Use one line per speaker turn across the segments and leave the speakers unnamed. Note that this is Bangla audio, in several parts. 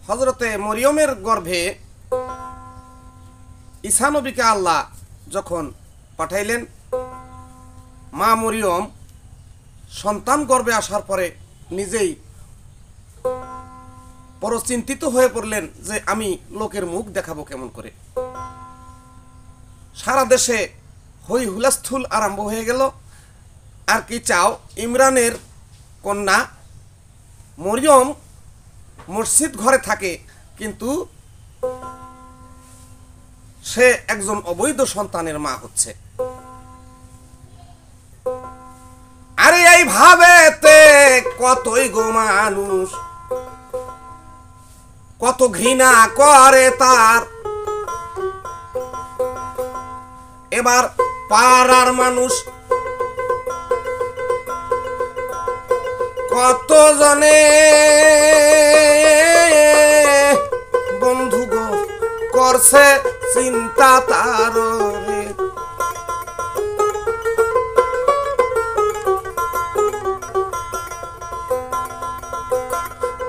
হযরতে মরিয়মের গর্ভে ঈসা নবীকে আল্লাহ যখন পাঠাইলেন, মা মরিয়ম সন্তান গর্ভে আসার পরে নিজেই পরচিন্তিত হয়ে পড়লেন যে আমি লোকের মুখ দেখাবো কেমন করে। সারা দেশে হই হুলস্থুল আরম্ভ হয়ে গেল। আর কি চাও, ইমরানের কন্যা মরিয়ম মসজিদ ঘরে থাকে, কিন্তু সে একজন অবৈধ সন্তানের মা হচ্ছে। আরে এইভাবে কতই গো মানুষ কত ঘৃণা করে তার। এবার পাড়ার মানুষ কত জনে বন্ধু গো করছে চিন্তা তার।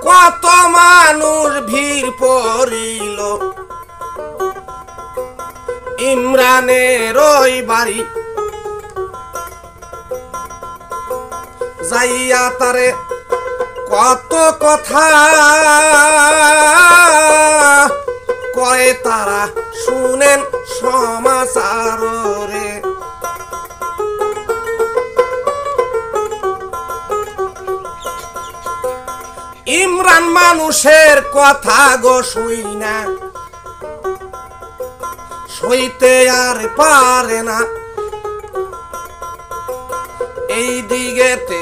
কত মানুষ ভিড় পড়িল ইমরানের ওই বাড়ি, যাইয়া তারে কত কথা কয় তারা শুনেন সমাচার রে। ইমরান মানুষের কথা গো শুই না, সইতে আর পারে না। এই দিকেতে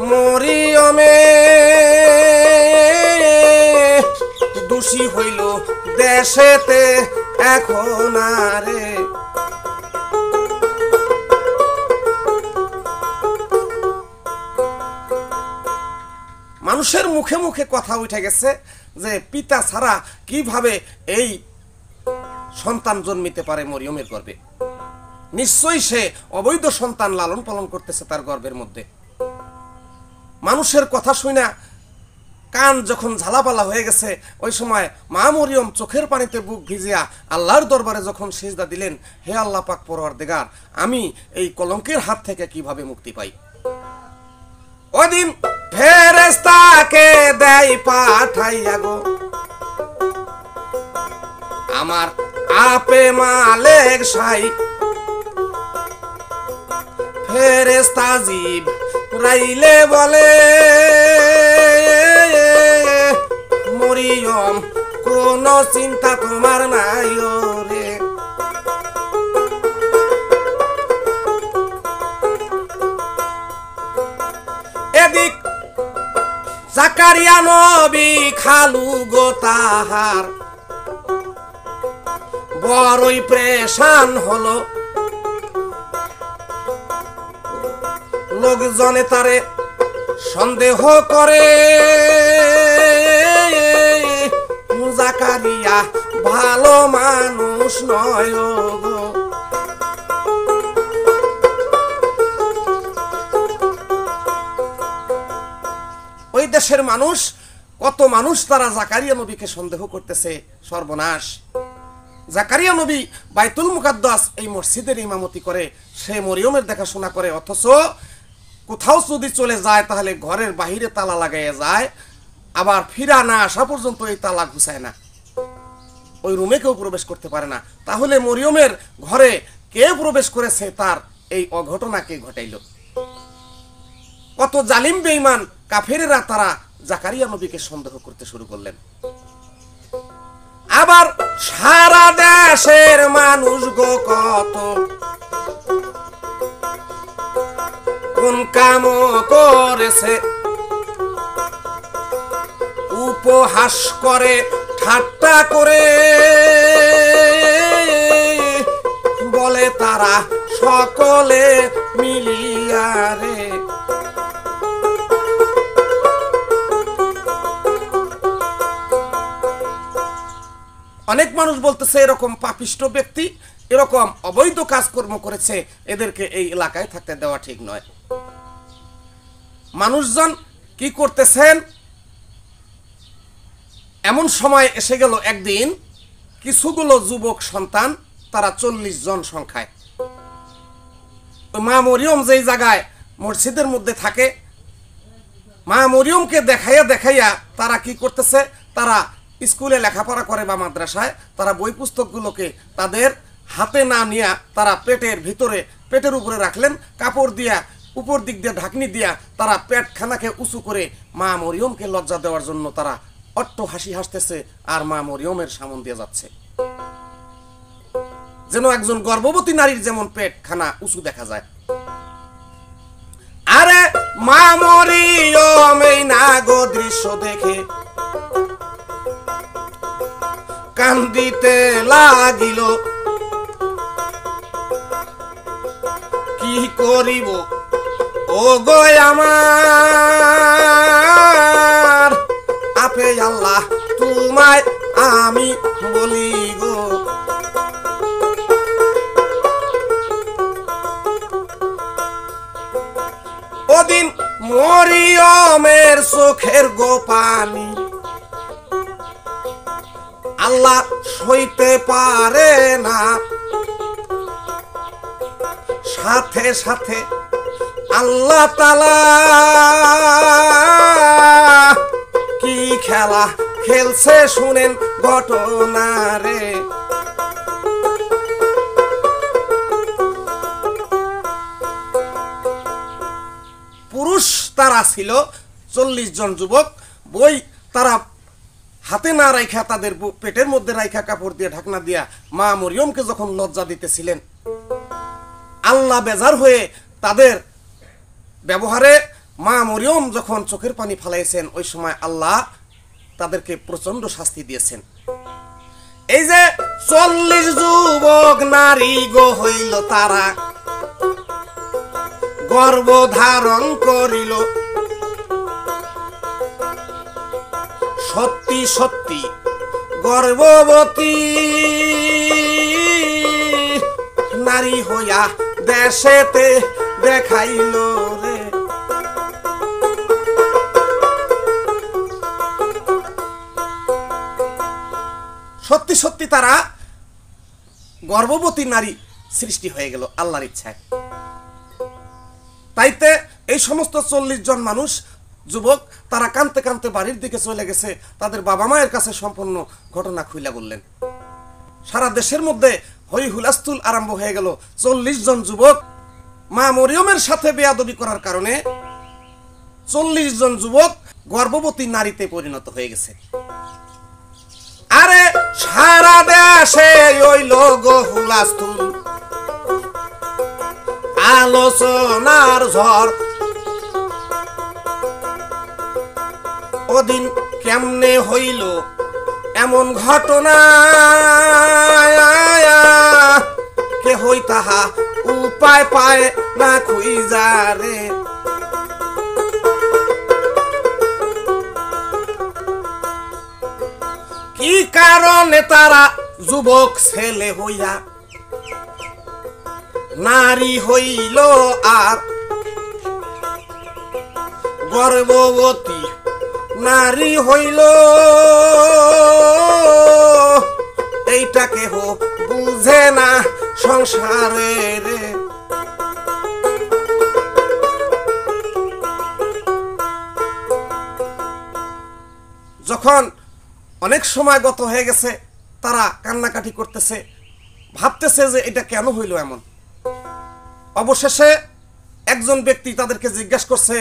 মরিয়মে দোষী হইল দেশেতে এখন আরে। মানুষের মুখে মুখে কথা উঠে গেছে যে পিতা ছাড়া কিভাবে এই সন্তান জন্মিতে পারে মরিয়মের গর্ভে। নিশ্চয়ই সে অবৈধ সন্তান লালন পালন করতেছে তার গর্ভের মধ্যে। মানুষের কথা শুনা কান যখন ঝালাপালা হয়ে গেছে, ওই সময় মা মরিয়ম চোখের পানিতে বুক ভিজিয়া আল্লাহর দরবারে যখন সিজদা দিলেন, হে আল্লাহ পাক পরওয়ারদিগার, আমি এই কলঙ্কের হাত থেকে কিভাবে মুক্তি পাই। ওদিন ফেরেশতাকে দেয় পাঠাইয়া গো আমার আপে মালেক সাই। ফেরেশতা জিব রাইলে বলে মরিয়ম কোন চিন্তা তোমার নাই রে। এদিক জাকারিয়া নবী খালু গো তাহার বড়ই প্রেশান হলো। লোকজনে তারে সন্দেহ করে জাকারিয়া ভালো মানুষ নয় গো। ওই দেশের মানুষ কত মানুষ তারা জাকারিয়া নবীকে সন্দেহ করতেছে। সর্বনাশ! জাকারিয়া নবী বাইতুল মুকাদ্দাস এই মসজিদের ইমামতি করে, সে মরিয়মের দেখাশোনা করে, অথচ কোথাও যদি চলে যায় তাহলে ঘরের বাহিরে তালা লাগাইয়া যায়, আবার ফিরা না আসা পর্যন্ত এই তালা ঘুষায় না, ওই রুমে কেউ প্রবেশ করতে পারে না। তাহলে মরিয়মের ঘরে কে প্রবেশ করেছে, তার এই অঘটনা কে ঘটাইল? কত জালিম বেঈমান কাফেরেরা তারা জাকারিয়া নবীকে সন্দেহ করতে শুরু করলেন। আবার সারা দেশের মানুষ গো কত কোন কাম করেছে, উপহাস করে ঠাট্টা করে বলে তারা সকলে মিলিয়া রে। অনেক মানুষ বলতেছে এরকম পাপিষ্ট ব্যক্তি এরকম অবৈধ কাজকর্ম করেছে, এদেরকে এই এলাকায় থাকতে দেওয়া ঠিক নয়। মানুষজন কি করতেছেন, এমন সময় এসে গেল একদিন, কিছুগুলো যুবক সন্তান, তারা 40 জন সংখ্যায়, মা মরিয়ম যেই জায়গায় মসজিদের মধ্যে থাকে, মা মরিয়মকে দেখাইয়া দেখাইয়া তারা কি করতেছে, তারা স্কুলে লেখাপড়া করে বা মাদ্রাসায়, তারা বই পুস্তকগুলোকে তাদের হাতে না নিয়ে তারা পেটের ভিতরে, পেটের উপরে রাখলেন, কাপড় দিয়া উপর দিক দিয়ে ঢাকনি দিয়া তারা পেটখানাকে উঁচু করে মা মরিয়মকে লজ্জা দেওয়ার জন্য তারা অট্ট হাসি হাসতেছে আর মা মরিয়মের সামন দিয়ে যাচ্ছে, যেন একজন গর্ভবতী নারীর যেমন পেটখানা উঁচু দেখা যায়। আরে মা মরিয়ম এই নাগো দৃশ্য দেখে কান্দিতে লাগিল, কি করিব ও গো আমার, আপে আল্লাহ তোমায় আমি বলি গো। ওদিন মরিয়মের চোখের গোপানি আল্লাহ সইতে পারে না, সাথে সাথে আল্লাহ তাআলা কি খেলা খেলছে শুনেন ঘটনা রে। পুরুষ তারা ছিল 40 জন যুবক, বই তারা হাতে না রাইখা তাদের পেটের মধ্যে রাইখা কাপড় দিয়ে ঢাকনা দিয়া মা মরিয়মকে যখন লজ্জা দিতেছিলেন, আল্লাহ বেজার হয়ে তাদের ব্যবহারে মা মরিয়ম যখন চোখের পানি ফালাইছেন, ওই সময় আল্লাহ তাদেরকে প্রচন্ড শাস্তি দিয়েছেন। এই যে 40 যুবক নারী গো হইল, তারা গর্ভ ধারণ করিল, সত্যি সত্যি গর্ভবতী নারী হইয়া দেশেতে দেখাইল রে। সত্যি সত্যি তারা গর্ভবতী নারী সৃষ্টি হয়ে গেল আল্লাহর ইচ্ছায়। তাইতে এই সমস্ত 40 জন মানুষ যুবক তারা কাঁদতে কাঁদতে বাড়ির দিকে চলে গেছে, তাদের বাবা মায়ের কাছে সম্পূর্ণ ঘটনা খুইলা বললেন। সারা দেশের মধ্যে হই হুলাস্থুল আরম্ভ হয়ে গেল। 40 জন যুবক মা মরিয়মের সাথে বেয়াদবি করার কারণে 40 জন যুবক গর্ভবতী নারীতে পরিণত হয়ে গেছে। আরে সারা দেশে হইল গো হুলাস্থুল, আলোচনার ঝড়। ওদিন কেমনে হইল এমন ঘটনা, কে হই তাহা উপায় পায় না খুঁজা রে। কি কারণে তারা যুবক ছেলে হইয়া নারী হইল আর গর্ভবতী নারী হইল, এইটা কেহ বুঝে না সংসারে রে। যখন অনেক সময় গত হয়ে গেছে, তারা কান্নাকাটি করতেছে, ভাবতেছে যে এটা কেন হইল এমন। অবশেষে একজন ব্যক্তি তাদেরকে জিজ্ঞাসা করছে,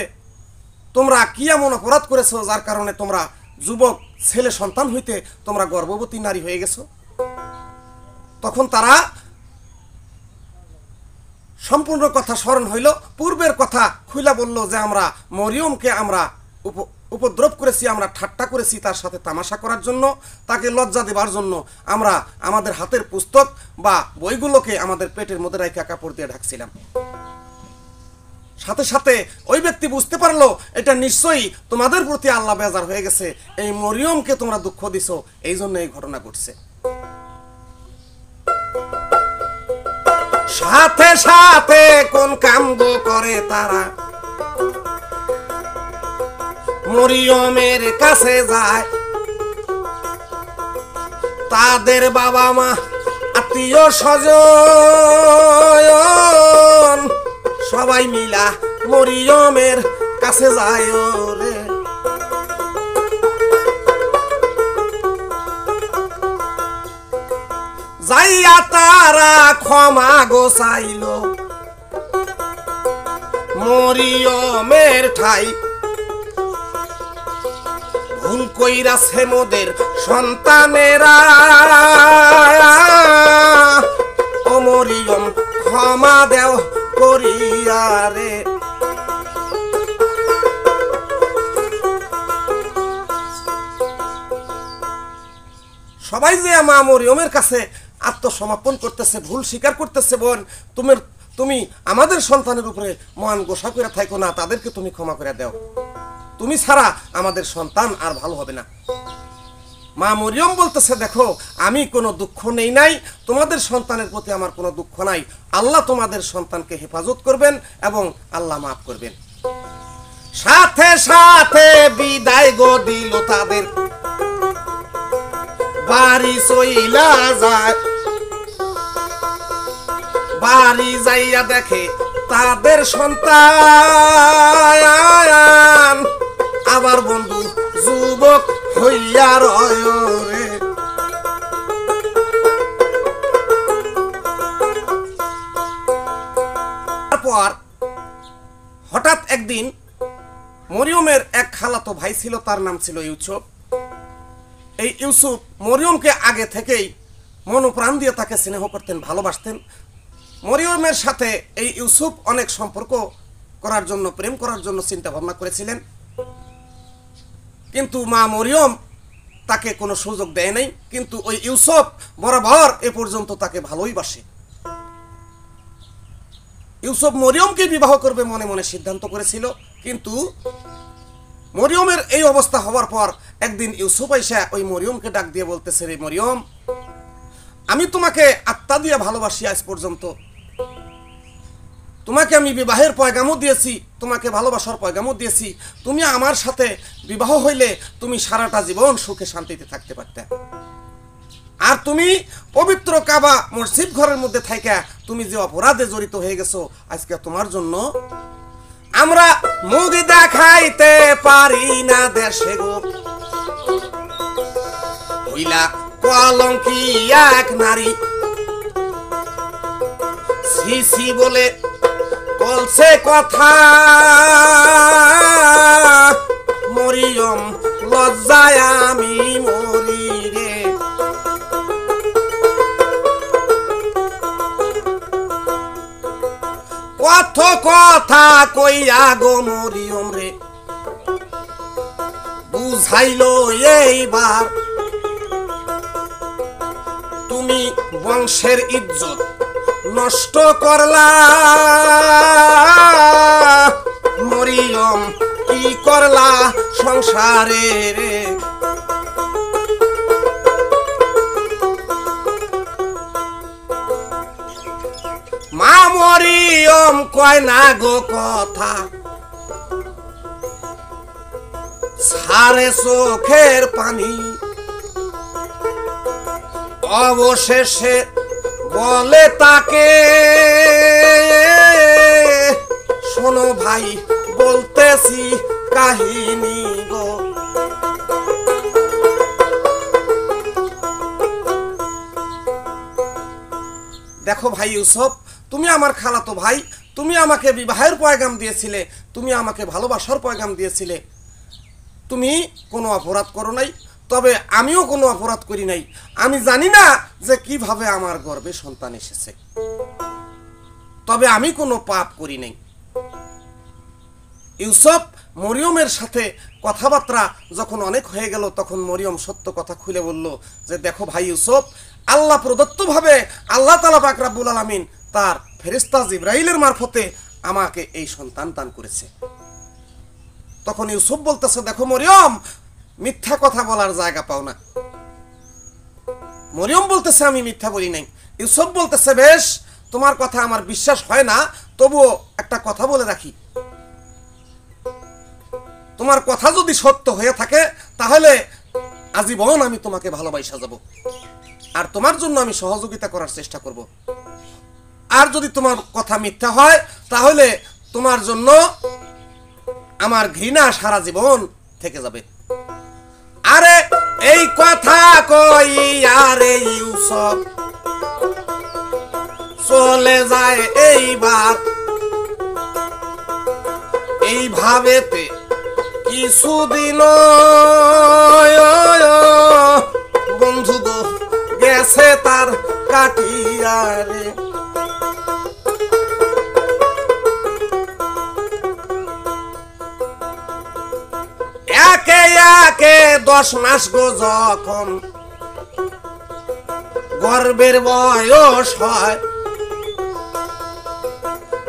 তোমরা কি এমন অপরাধ করেছো যার কারণে তোমরা যুবক ছেলে সন্তান হইতে তোমরা গর্ভবতী নারী হয়ে গেছো? তখন তারা সম্পূর্ণ কথা স্মরণ হইল, পূর্বের কথা খুইলা বলল যে আমরা মরিয়মকে আমরা উপদ্রব করেছি, আমরা ঠাট্টা করেছি তার সাথে তামাশা করার জন্য, তাকে লজ্জা দেবার জন্য আমরা আমাদের হাতের পুস্তক বা বইগুলোকে আমাদের পেটের মধ্যে রাখা কাপড় দিয়ে ঢাকছিলাম। সাথে সাথে ওই ব্যক্তি বুঝতে পারলো এটা নিশ্চয়ই তোমাদের প্রতি আল্লাহ বেজার হয়ে গেছে, এই মরিয়মকে তোমরা দুঃখ দিছো, এই জন্য এই ঘটনা ঘটছে। সাথে সাথে কোন কাম করে তারা মরিয়মের কাছে যায়, তাদের বাবা মা আত্মীয় স্বজন সবাই মিলা মরিয়মের কাছে যায় রে। যাইয়া তারা ক্ষমা গোসাইল মরিয়মের ঠাই, ভুল কইরাছে মোদের সন্তানেরা, ও মরিয়ম ক্ষমা দেও করিয়া রে। সবাই যে মা মরিয়মের কাছে আত্মসমর্পণ করতেছে, ভুল স্বীকার করতেছে, বোন তুমি আমাদের সন্তানের উপরে মহান গোসা করে থাকো না, তাদেরকে তুমি ক্ষমা করে দাও, তুমি ছাড়া আমাদের সন্তান আর ভালো হবে না। মা মরিয়ম বলতেছে, দেখো আমি কোনো দুঃখ নেই নাই, তোমাদের সন্তানের প্রতি আমার কোনো দুঃখ নাই, আল্লাহ তোমাদের সন্তানকে হেফাজত করবেন এবং আল্লাহ মাফ করবেন। সাথে সাথে বিদায় গো দিল তাদের, বাড়ি চইলা যায়। বাড়ি যাইয়া দেখে তাদের সন্তান আবার বন্ধু যুবক হইয়া রয় রে। তারপর হঠাৎ একদিন মরিয়মের এক খালাতো ভাই ছিল, তার নাম ছিল ইউসুফ। এই ইউসুফ মরিয়মকে আগে থেকেই মনোপ্রাণ দিয়ে তাকে স্নেহ করতেন, ভালোবাসতেন। মরিয়মের সাথে এই ইউসুফ অনেক সম্পর্ক করার জন্য, প্রেম করার জন্য চিন্তা ভাবনা করেছিলেন, কিন্তু মা মরিয়ম তাকে কোনো সুযোগ দেয় নাই। কিন্তু ওই ইউসুফ বরাবর এ পর্যন্ত তাকে ভালোই বাসে। ইউসুফ মরিয়মকে বিবাহ করবে মনে মনে সিদ্ধান্ত করেছিল, কিন্তু মরিয়মের এই অবস্থা হওয়ার পর একদিন ইউসুফ আইসা ওই মরিয়মকে ডাক দিয়ে বলতেছে, রে মরিয়ম, আমি তোমাকে আত্মা দিয়ে ভালোবাসি, আজ পর্যন্ত তোমাকে আমি বিবাহের পয়গামও দিয়েছি, তোমাকে ভালোবাসার পয়গামও দিয়েছি, তুমি আমার সাথে বিবাহ হইলে তুমি সারাটা জীবন সুখে শান্তিতে থাকতে পারতে। আর তুমি পবিত্র কাবা মসজিদ ঘরের মধ্যে থাইকা তুমি যে অপরাধে জড়িত হয়ে গেছো, আজকে তোমার জন্য আমরা মুখ দেখাইতে পারি না দেশে গো, হইলা কলঙ্কি এক নারী। সিসি বলে বলছে কথা মরিয়ম, লজ্জায় আমি মরি রে। কত কথা কইয়া গো মরিয়ম রে, বুঝাইল এইবার তুমি বংশের ইজ্জত নষ্ট করলা। মরিয়ম কি করলা সংসারে রে। মা মরিয়ম কয় না গো কথা, ছাড়ে চোখের পানি। অবশেষে বলে তাকে, শোনো ভাই বলতেছি কাহিনী গো। দেখো ভাই ইউসুফ, তুমি আমার খালাতো ভাই, তুমি আমাকে বিবাহের পয়গাম দিয়েছিলে, তুমি আমাকে ভালোবাসার পয়গাম দিয়েছিলে, তুমি কোনো অপরাধ করো নাই, তবে আমিও কোনো অপরাধ করি নাই। আমি জানি না যে কিভাবে আমার গর্ভে সন্তান এসেছে, তবে আমি কোনো পাপ করি নাই। ইউসুফ মরিয়মের সাথে কথাবার্তা যখন অনেক হয়ে গেল, তখন মরিয়ম সত্য কথা খুলে বলল যে, দেখো ভাই ইউসুফ, আল্লাহ প্রদত্তভাবে আল্লাহ তাআলা পাক রব্বুল আলামিন তার ফেরেশতা জিবরাইলের মারফতে আমাকে এই সন্তান দান করেছে। তখন ইউসুফ বলতেছে, দেখো মরিয়ম, মিথ্যা কথা বলার জায়গা পাও না। মরিয়ম বলতেছে, আমি মিথ্যা বলি নাই। ইউসুফ বলতেছে, বেশ, তোমার কথা আমার বিশ্বাস হয় না, তবুও একটা কথা বলে রাখি, তোমার কথা যদি সত্য হয়ে থাকে তাহলে আজীবন আমি তোমাকে ভালোবাসা যাব। আর তোমার জন্য আমি সহযোগিতা করার চেষ্টা করব। আর যদি তোমার কথা মিথ্যা হয় তাহলে তোমার জন্য আমার ঘৃণা সারা জীবন থেকে যাবে। আরে এই কথা কই আরে ইউসুফ চলে যায় এইবার এইভাবেতে কিছুদিন বন্ধু গো গেছে তার কাটিয়া রে। একে একে 10 মাস গো যখন গর্ভের বয়স হয়,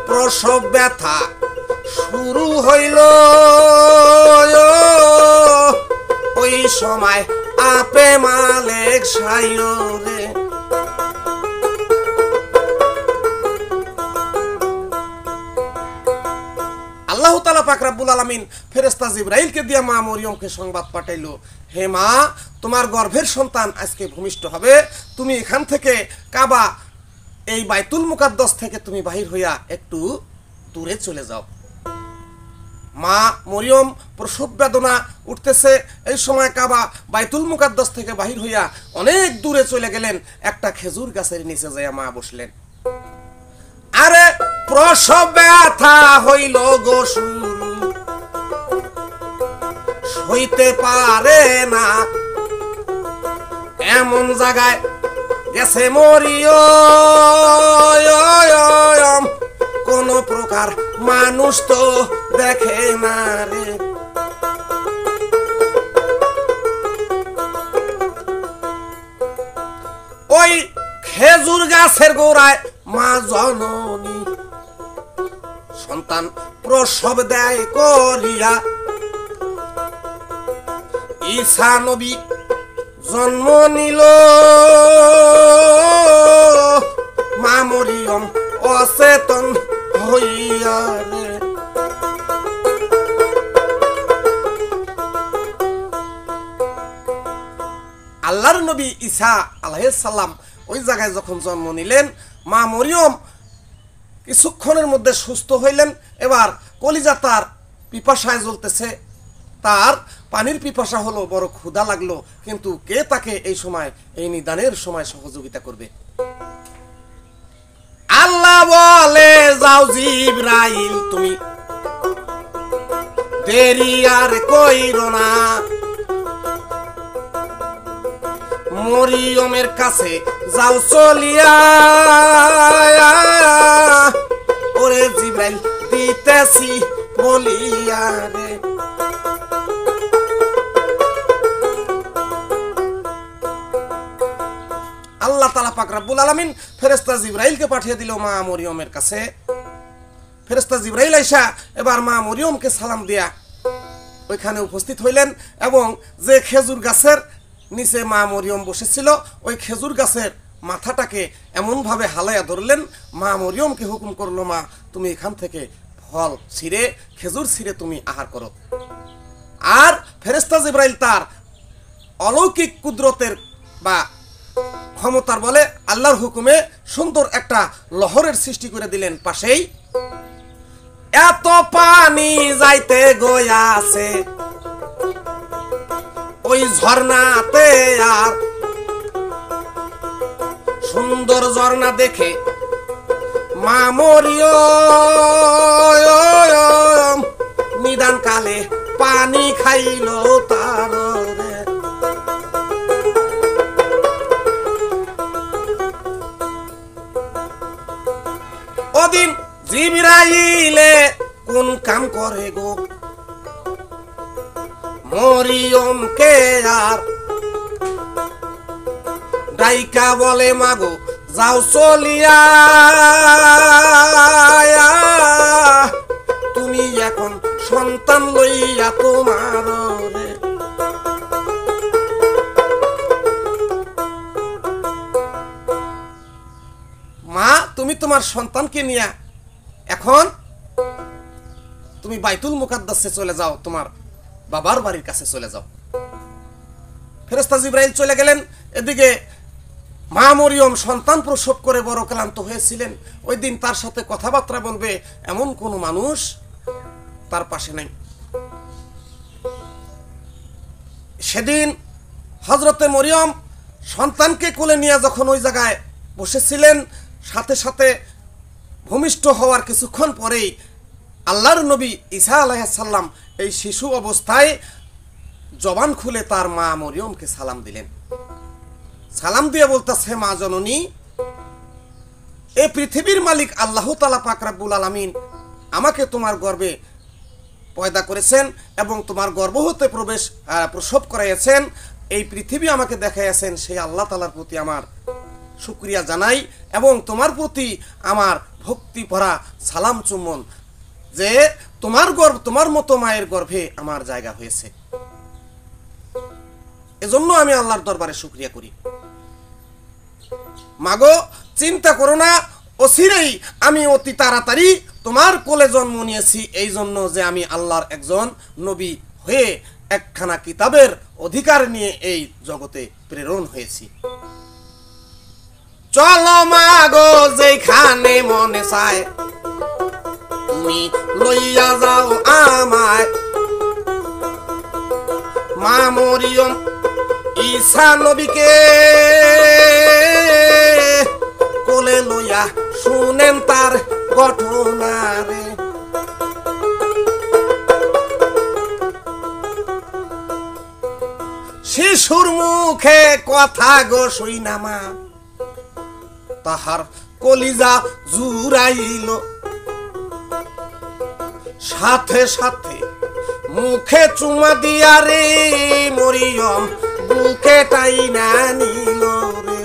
প্রসব ব্যথা শুরু হইল ওই সময় আপে মালেক সাইরে। আল্লাহ তাআলা পাক রব্বুল আলামিন ফেরেশতা জিবরাইলকে দিয়ে মা মরিয়মকে সংবাদ পাঠাইলো, হে মা, তোমার গর্ভের সন্তান আজকে ভূমিষ্ঠ হবে। তুমি এখান থেকে কাবা এই বাইতুল মুকাদ্দাস থেকে তুমি বাহির হইয়া একটু দূরে চলে যাও। মা মরিয়ম প্রসব বেদনা উঠতেছে, এই সময় কাবা বাইতুল মুকাদ্দাস থেকে বাহির হইয়া অনেক দূরে চলে গেলেন। একটা খেজুর গাছের নিচে যাইয়া মা বসলেন। আরে প্রসব ব্যথা হইল গো শুরু, সইতে পারে না, এমন জায়গায় গেছে মরিয়ম, কোন প্রকার মানুষ তো দেখে না রে। ওই খেজুর গাছের গোড়ায় মা জননী সন্তান প্রসব দেয় করিয়া। ঈসা নবী জন্ম নিল, মা মরিয়ম অচেতন হইয়া রে। আল্লাহর নবী ঈসা আলাইহিস সালাম ওই জায়গায় যখন জন্ম নিলেন, মা মরিয়ম কিছুক্ষণের মধ্যে সুস্থ হইলেন। এবার কলিজা তার পিপাসায় জ্বলতেছে, তার পানির পিপাসা হলো, বড় ক্ষুধা লাগলো, কিন্তু কে তাকে এই সময় এই নিদানের সময় সহযোগিতা করবে? আল্লাহ বলে, যাও জিবরাইল তুমি দেরি আর কইরো না, মরিয়মের কাছে যাও চলিয়া, ওরে জিবরাইল দিতেছি বলিয়া রে। আল্লাহ তাআলা পাক রব্বুল আলামিন ফেরেশতা জিবরাইলকে পাঠিয়ে দিল মা মরিয়মের কাছে। ফেরেশতা জিবরাইল আইসা এবার মা মরিয়মকে সালাম দিয়া ওইখানে উপস্থিত হইলেন এবং যে খেজুর গাছের নিচে মা মরিয়ম বসেছিল ওই খেজুর গাছের মাথাটাকে এমন ভাবে হালাইয়া ধরলেন। মা মরিয়মকে হুকুম করলো, মা তুমি এখান থেকে ফল ছিঁড়ে খেজুর ছিঁড়ে তুমি আহার করো। আর ফেরেশতা জিবরাইল তার অলৌকিক কুদরতের বা ক্ষমতার বলে আল্লাহর হুকুমে সুন্দর একটা লহরের সৃষ্টি করে দিলেন পাশেই। এত পানি যাইতে গয়াছে ওই ঝর্ণাতে, আর সুন্দর ঝর্ণা দেখে মা মরিয়ম নিদান কালে পানি খাইল তার রে। ওদিন জিবরাইলে কোন কাম করে গো মরিয়মকে আর ডাইকা বলে, মাগো যাও চলিয়া, তুমি এখন সন্তান লইয়া তোমার রে। মা তুমি তোমার সন্তানকে নিয়ে এখন তুমি বাইতুল মুকাদ্দাসে চলে যাও, তোমার বাবার বাড়ির কাছে চলে যাও। ফেরেশতা জিবরাইল চলে গেলেন। এদিকে মা মরিয়ম সন্তান প্রসব করে বড় ক্লান্ত হয়েছিলেন। ওই দিন তার সাথে কথাবার্তা বলবে এমন কোনো মানুষ তার পাশে নাই। সেদিন হযরতে মরিয়ম সন্তানকে কোলে নিয়ে যখন ওই জায়গায় বসেছিলেন, সাথে সাথে ভূমিষ্ঠ হওয়ার কিছুক্ষণ পরেই আল্লাহর নবী ঈসা আলাইহিস সালাম এই শিশু অবস্থায় জবান খুলে তার মা মরিয়মকে সালাম দিলেন। সালাম দিয়ে বলতেছে, মা জননী, এই পৃথিবীর মালিক আল্লাহ তাআলা পাক রব্বুল আলামিন আমাকে তোমার গর্ভে পয়দা করেছেন এবং তোমার গর্ভ হতে প্রসব করাইয়াছেন। এই পৃথিবী আমাকে দেখাইয়াছেন, সেই আল্লাহ তাআলার প্রতি আমার শুকরিয়া জানাই এবং তোমার প্রতি আমার ভক্তি ভরা সালাম চুম্বন যে তোমার মতো মায়ের গর্ভে আমার জায়গা হয়েছে। এজন্য আমি আল্লাহর দরবারে শুকরিয়া করি। মাগো, চিন্তা করো না, অচিরেই আমি অতি তাড়াতাড়ি তোমার কোলে জন্ম নিয়েছি, এই জন্য যে আমি আল্লাহর একজন নবী হয়ে একখানা কিতাবের অধিকার নিয়ে এই জগতে প্রেরণ হয়েছি। চলো মাগো, যেখানে মনে চায় তুমি লইয়া যাও আমায়। মা মরিয়ম ঈসা নবীকে কোলে লইয়া শুনেন তার ঘটনা রে। শিশুর মুখে কথা গো শুইনা মা তাহার কলিজা জুড়াইল, সাথে সাথে মুখে চুমা দিয়া রে মরিয়ম বুকে টাইনা নিল রে।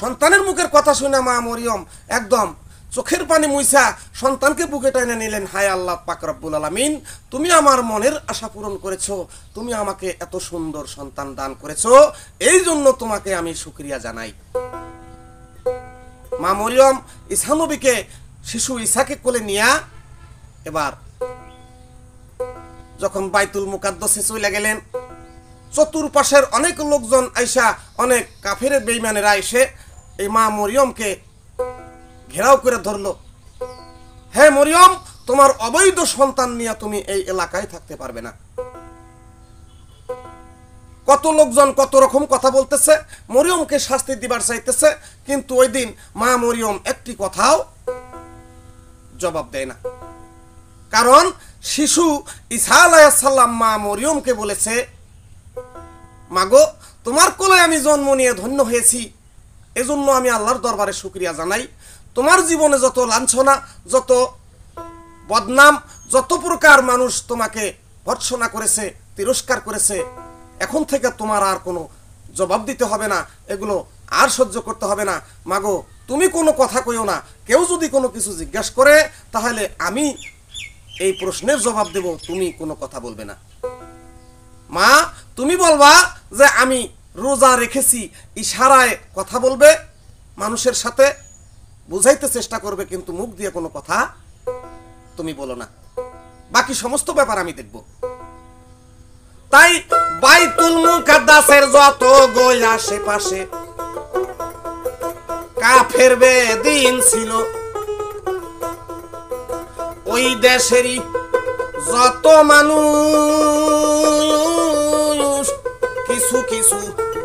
সন্তানের মুখের কথা শুনে মা মরিয়ম একদম চোখের পানি মুইসা সন্তানকে বুকে টাইনা নিলেন। হায় আল্লাহ পাক রব্বুল আলামিন, তুমি আমার মনের আশা পূরণ করেছো, তুমি আমাকে এত সুন্দর সন্তান দান করেছো, এই জন্য তোমাকে আমি শুকরিয়া জানাই। মা মরিয়ম ঈসা নবীকে, শিশু ঈসাকে কোলে নিয়া এবার যখন বাইতুল মুকাদ্দাসে চলে গেলেন, চতুর্পাশের অনেক লোকজন আইসা, অনেক কাফের বেঈমানেরা এসে এই মা মরিয়মকে ঘেরাও করে ধরলো। হ্যাঁ মরিয়ম, তোমার অবৈধ সন্তান নিয়ে তুমি এই এলাকায় থাকতে পারবে না। কত লোকজন কত রকম কথা বলতেছে, মরিয়মকে শাস্তি দিবার চাইতেছে, কিন্তু ওই দিন মা মরিয়ম একটি কথাও জবাব দেয় না। কারণ শিশু ঈসা আলাইহিস সালাম মা মরিয়মকে বলেছে, মাগো, তোমার কোলে আমি জন্ম নিয়ে ধন্য হয়েছি, এজন্য আমি আল্লাহর দরবারে শুকরিয়া জানাই। তোমার জীবনে যত লাঞ্ছনা, যত বদনাম, যত প্রকার মানুষ তোমাকে ভর্ৎসনা করেছে, তিরস্কার করেছে, এখন থেকে তোমার আর কোনো জবাব দিতে হবে না, এগুলো আর সহ্য করতে হবে না। মাগো, তুমি কোনো কথা কইও না, কেউ যদি কোনো কিছু জিজ্ঞাসা করে তাহলে আমি এই প্রশ্নের জবাব দেব, তুমি কোনো কথা বলবে না। মা, তুমি বলবা যে আমি রোজা রেখেছি, ইশারায় কথা বলবে, মানুষের সাথে বুঝাইতে চেষ্টা করবে, কিন্তু মুখ দিয়ে কোনো কথা তুমি বলো না, বাকি সমস্ত ব্যাপার আমি দেখব। তাই বাইতুল মুকাদ্দাসের যত গোল আশেপাশে কাফের বেদিন ছিল, ওই দেশেরই যত মানুষ কিছু কিছু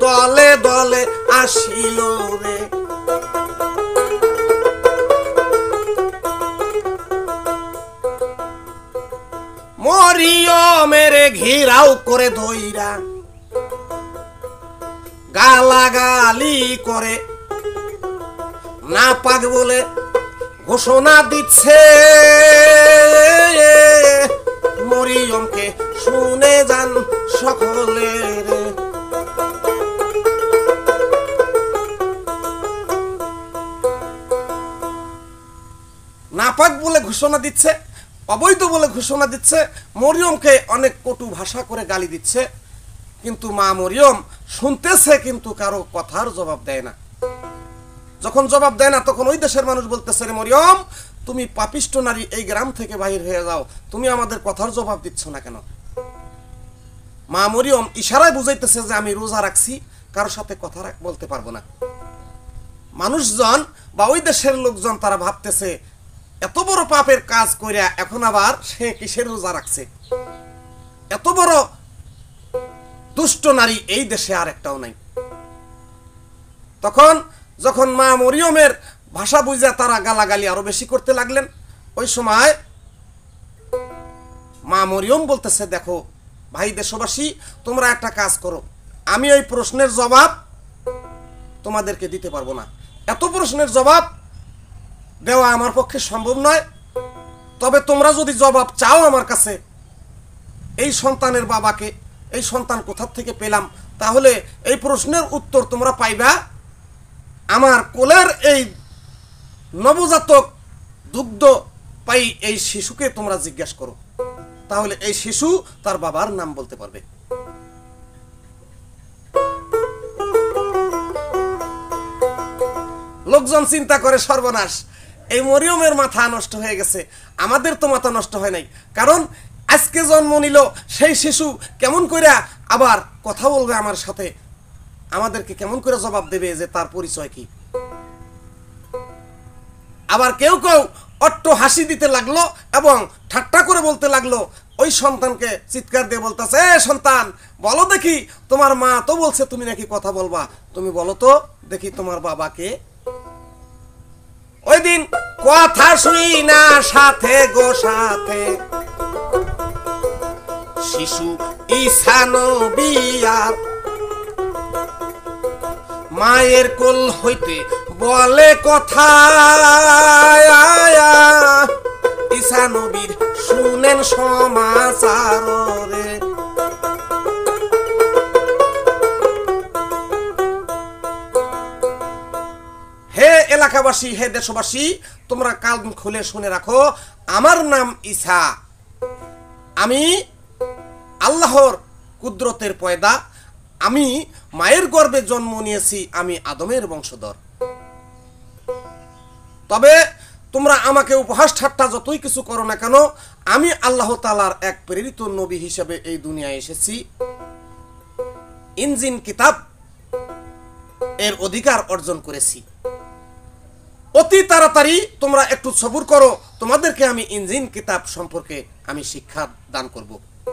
দলে দলে আসিল রে। মরিয়মের ঘিরাও করে ধইরা গালাগালি করে, না পাক বলে ঘোষণা দিচ্ছে, মরিয়মকে শুনে যান সকলে রে। নাপাক বলে ঘোষণা দিচ্ছে, অবৈধ বলে ঘোষণা দিচ্ছে, মরিয়মকে অনেক কটু ভাষা করে গালি দিচ্ছে, কিন্তু মা মরিয়ম শুনতেছে, কিন্তু কারো কথার জবাব দেয় না। যখন জবাব দেয় না, তখন ওই দেশের মানুষ বলতেছে, রে মরিয়ম, তুমি পাপিষ্ট নারী, এই গ্রাম থেকে বাহির হয়ে যাও, তুমি আমাদের কথার জবাব দিচ্ছ না কেন? মা মরিয়ম ইশারায় বুঝাইতেছে যে আমি রোজা রাখছি, কারোর সাথে কথা বলতে পারবো না। মানুষজন বা ওই দেশের লোকজন তারা ভাবতেছে এত বড় পাপের কাজ কইরা এখন আবার সে কিসের রোজা রাখছে। এত বড় দুষ্ট নারী এই দেশে আর একটাও নাই। তখন যখন মা মরিয়মের ভাষা বুঝা তারা গালাগালি আরো বেশি করতে লাগলেন, ওই সময় মা মরিয়ম বলতেছে, দেখো ভাই দেশবাসী, তোমরা একটা কাজ করো, আমি ওই প্রশ্নের জবাব তোমাদেরকে দিতে পারবো না। এত প্রশ্নের জবাব দেওয়া আমার পক্ষে সম্ভব নয়। তবে তোমরা যদি জবাব চাও আমার কাছে, এই সন্তানের বাবাকে, এই সন্তান কোথা থেকে পেলাম, তাহলে এই প্রশ্নের উত্তর তোমরা পাইবা আমার কোলের এই নবজাতক দুগ্ধ পাই এই শিশুকে তোমরা জিজ্ঞাসা করো, তাহলে এই শিশু তার বাবার নাম বলতে পারবে। লোকজন চিন্তা করে সর্বনাশ, এই মরিয়মের মাথা নষ্ট হয়ে গেছে। আমাদের তো মাথা নষ্ট হয় নাই, কারণ আজকে জন্ম নিল সেই শিশু কেমন করে আবার কথা বলবে আমার সাথে, আমাদেরকে কেমন করে জবাব দেবে যে তার পরিচয় কি। আবার কেউ কেউ অট্ট হাসি দিতে লাগলো এবং ঠাট্টা করে বলতে লাগলো, ওই সন্তানকে চিৎকার দিয়ে বলতেছে, এ সন্তান বলো দেখি, তোমার মা তো বলছে তুমি নাকি কথা বলবা, তুমি বলো তো দেখি তোমার বাবাকে। ওই দিন কথা শুই না সাথে গো সাথে শিশু ঈসা নবী আর মায়ের কোল হইতে বলে কথা, ঈসা নবীর শুনেন সমাচার রে। হে এলাকাবাসী, হে দেশবাসী, তোমরা কান খুলে শুনে রাখো, আমার নাম ঈসা, আমি আল্লাহর কুদরতের পয়দা, আমি মায়ের গর্ভে জন্ম নিয়েছি, আমি আদমের বংশধর। তবে তোমরা আমাকে উপহাস ঠাট্টা যতই কিছু করো না কেন, আমি আল্লাহ তাআলার এক প্রেরিত নবী হিসেবে এই দুনিয়ায় এসেছি। ইনজিল কিতাব এর অধিকার অর্জন করেছি। অতি তাড়াতাড়ি তোমরা একটু সবুর করো, তোমাদেরকে আমি ইনজিল কিতাব সম্পর্কে আমি শিক্ষা দান করব।